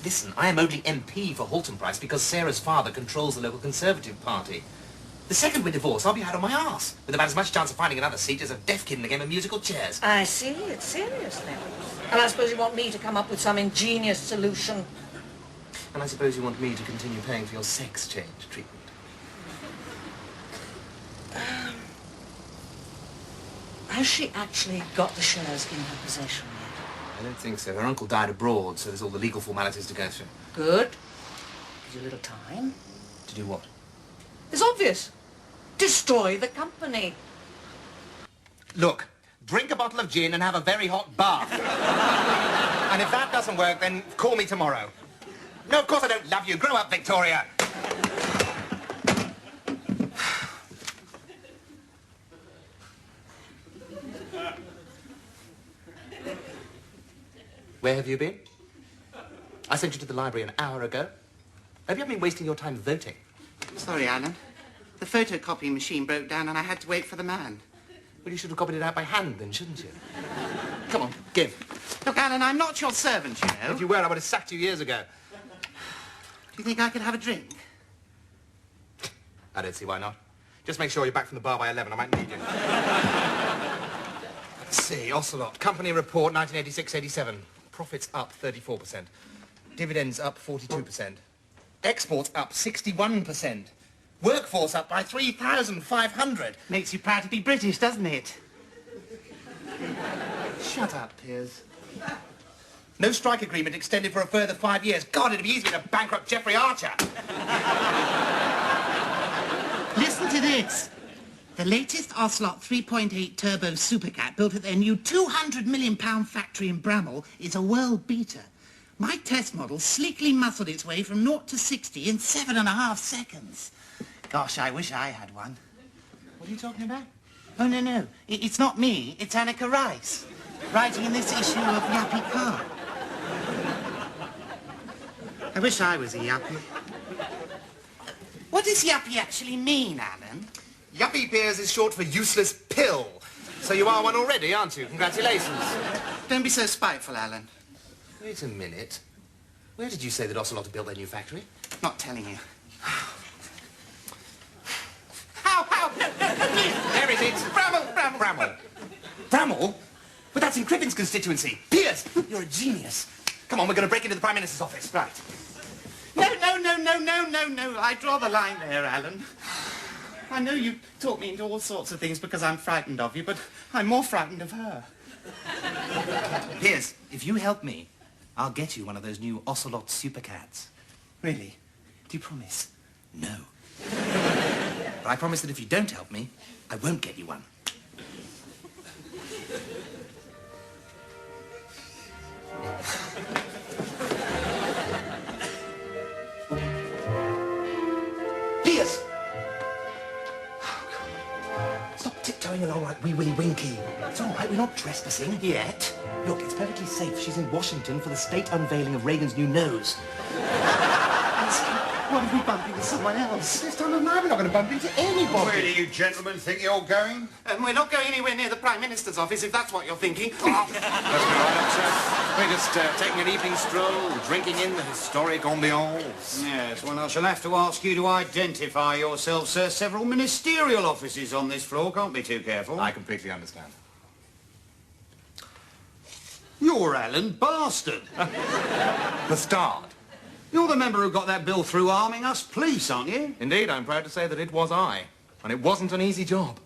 Listen, I am only MP for Halton Price because Sarah's father controls the local Conservative Party. The second we're divorced, I'll be out on my arse, with about as much chance of finding another seat as a deaf kid in a game of musical chairs. I see. It's serious then. And I suppose you want me to come up with some ingenious solution. And I suppose you want me to continue paying for your sex change treatment. Has she actually got the shares in her possession yet? I don't think so. Her uncle died abroad, so there's all the legal formalities to go through. Good. Gives you a little time. To do what? It's obvious. Destroy the company. Look, drink a bottle of gin and have a very hot bath. And if that doesn't work, then call me tomorrow. No, of course I don't love you. Grow up, Victoria. Where have you been? I sent you to the library an hour ago. Have you been wasting your time voting? Sorry, Alan. The photocopying machine broke down and I had to wait for the man. Well, you should have copied it out by hand then, shouldn't you? Come on, give. Look, Alan, I'm not your servant, you know. If you were, I would have sacked you years ago. Do you think I could have a drink? I don't see why not. Just make sure you're back from the bar by 11. I might need you. Let's see, Ocelot. Company report, 1986-87. Profits up 34%. Dividends up 42%. Exports up 61%. Workforce up by 3,500. Makes you proud to be British, doesn't it? Shut up, Piers. No strike agreement extended for a further 5 years. God, it'd be easy to bankrupt Jeffrey Archer. Listen to this. The latest Ocelot 3.8 turbo supercat built at their new £200 million factory in Bramall is a world beater. My test model sleekly muscled its way from 0 to 60 in 7.5 seconds. Gosh, I wish I had one. What are you talking about? Oh, no. It's not me. It's Annika Rice, writing in this issue of Yappy Car. I wish I was a Yappy. What does Yappy actually mean, Alan? Yuppie, Piers, is short for useless pill. So you are one already, aren't you? Congratulations. Don't be so spiteful, Alan. Wait a minute. Where did you say that Ocelot had built their new factory? Not telling you. How? No, please. There it is. Bramall. Bramall? But that's in Cribbine's constituency. Piers, you're a genius. Come on, we're going to break into the Prime Minister's office. Right. No. I draw the line there, Alan. I know you talk me into all sorts of things because I'm frightened of you, but I'm more frightened of her. Piers, if you help me, I'll get you one of those new Ocelot supercats. Really? Do you promise? No. But I promise that if you don't help me, I won't get you one. Piers! Stop tiptoeing along like Wee Willie Winky. It's all right, we're not trespassing. Yet? Look, it's perfectly safe. She's in Washington for the state unveiling of Reagan's new nose. What if we bump into someone else? This time of night, we're not going to bump into anybody. Where do you gentlemen think you're going? We're not going anywhere near the Prime Minister's office, if that's what you're thinking. Let's go right up, sir. We're just taking an evening stroll, drinking in the historic ambiance. Yes, well, I shall have to ask you to identify yourself, sir. Several ministerial offices on this floor. Can't be too careful. I completely understand. You're Alan Bastard. Bastard. You're the member who got that bill through arming us police, aren't you? Indeed, I'm proud to say that it was I. And it wasn't an easy job.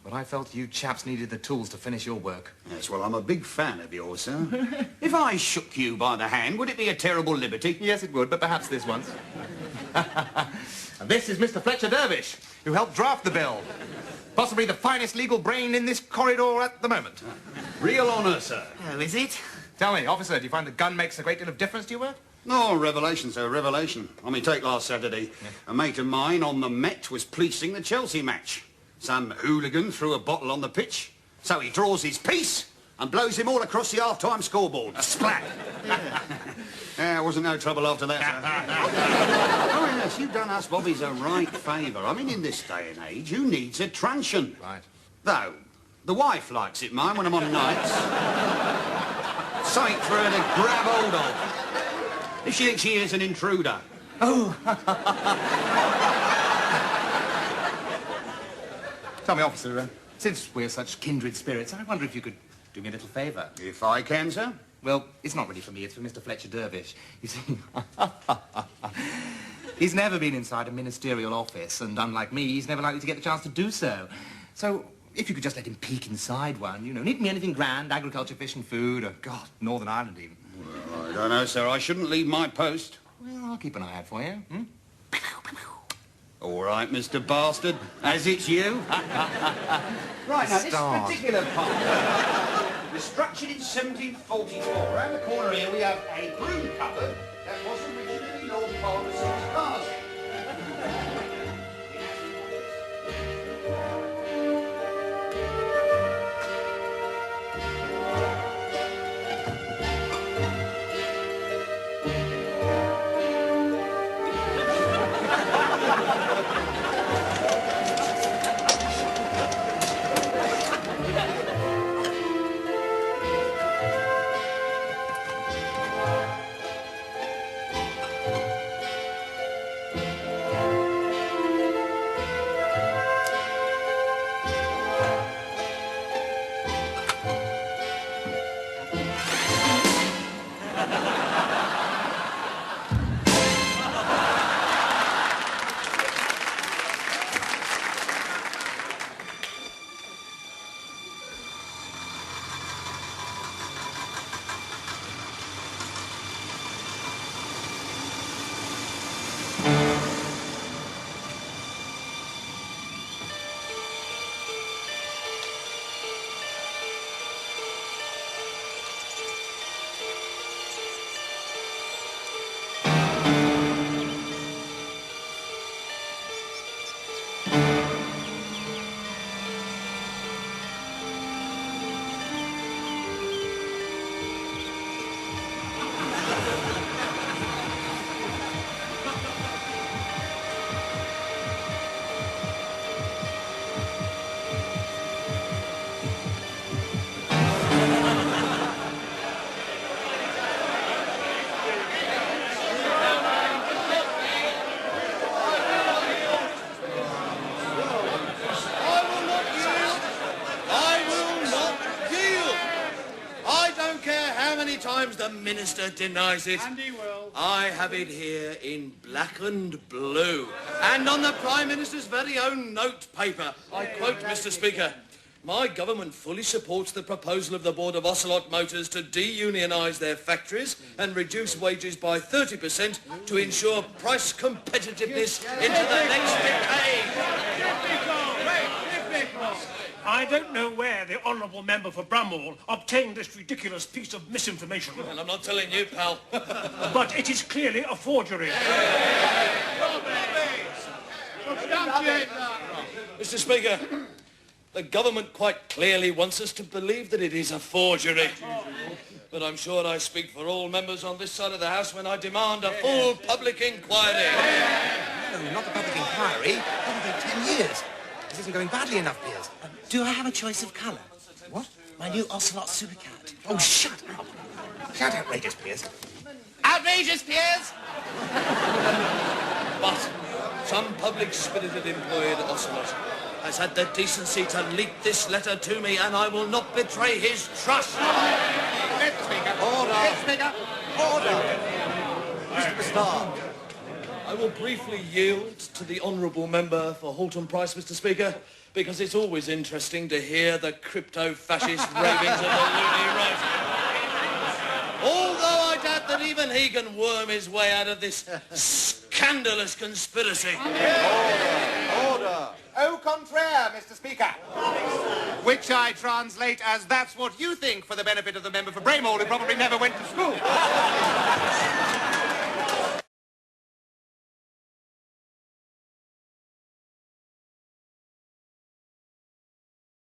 But I felt you chaps needed the tools to finish your work. Yes, well, I'm a big fan of yours, sir. If I shook you by the hand, would it be a terrible liberty? Yes, it would, but perhaps this once. And this is Mr. Fletcher Dervish, who helped draft the bill. Possibly the finest legal brain in this corridor at the moment. Real honour, sir. Oh, is it? Tell me, officer, do you find the gun makes a great deal of difference to your work? Oh, revelation, sir, revelation. I mean, take last Saturday. A mate of mine on the Met was policing the Chelsea match. Some hooligan threw a bottle on the pitch, so he draws his piece and blows him all across the half-time scoreboard. A splat. Yeah, wasn't no trouble after that, sir. Oh, yes, you've done us bobbies a right favour. I mean, in this day and age, who needs a truncheon? Right. Though, the wife likes it, mine, when I'm on nights. Something for her to grab hold of. If she thinks she is an intruder. Oh. Tell me, officer, since we're such kindred spirits, I wonder if you could do me a little favour. If I can, sir. Well, it's not really for me, it's for Mr. Fletcher Dervish. You see, he's never been inside a ministerial office, and unlike me, he's never likely to get the chance to do so. So, if you could just let him peek inside one, you know, need me anything grand, agriculture, fish and food, or, God, Northern Ireland even. Well, I don't know, sir. I shouldn't leave my post. Well, I'll keep an eye out for you, hmm? All right, Mr. Bastard, as it's you. Right, now, this particular part was structured in 1744. Around the corner here, we have a broom cupboard that was originally Lord Palmerston's closet. Times the minister denies it. And he will. I have it here in black and blue. And on the Prime Minister's very own note paper, I quote, Mr. Speaker, my government fully supports the proposal of the Board of Ocelot Motors to de-unionise their factories and reduce wages by 30% to ensure price competitiveness into the next decade. I don't know where the Honourable Member for Bramhall obtained this ridiculous piece of misinformation. And I'm not telling you, pal. But it is clearly a forgery. Mr. Speaker, the government quite clearly wants us to believe that it is a forgery. But I'm sure I speak for all members on this side of the House when I demand a full public inquiry. No, not a public inquiry. That'll take 10 years. This isn't going badly enough, Piers. Do I have a choice of colour? What? My new Ocelot Supercat. Oh, shut up. Shout outrageous, Piers. Outrageous, Piers! But some public-spirited employee at Ocelot has had the decency to leak this letter to me, and I will not betray his trust. Mr. Speaker. Order. Mr. Speaker. Order. Mr. Starr. I will briefly yield to the honourable member for Halton Price, Mr. Speaker, because it's always interesting to hear the crypto-fascist ravings of the loony right. Although I doubt that even he can worm his way out of this scandalous conspiracy. Order. Au contraire, Mr. Speaker. Which I translate as that's what you think for the benefit of the member for Bramhall, who probably never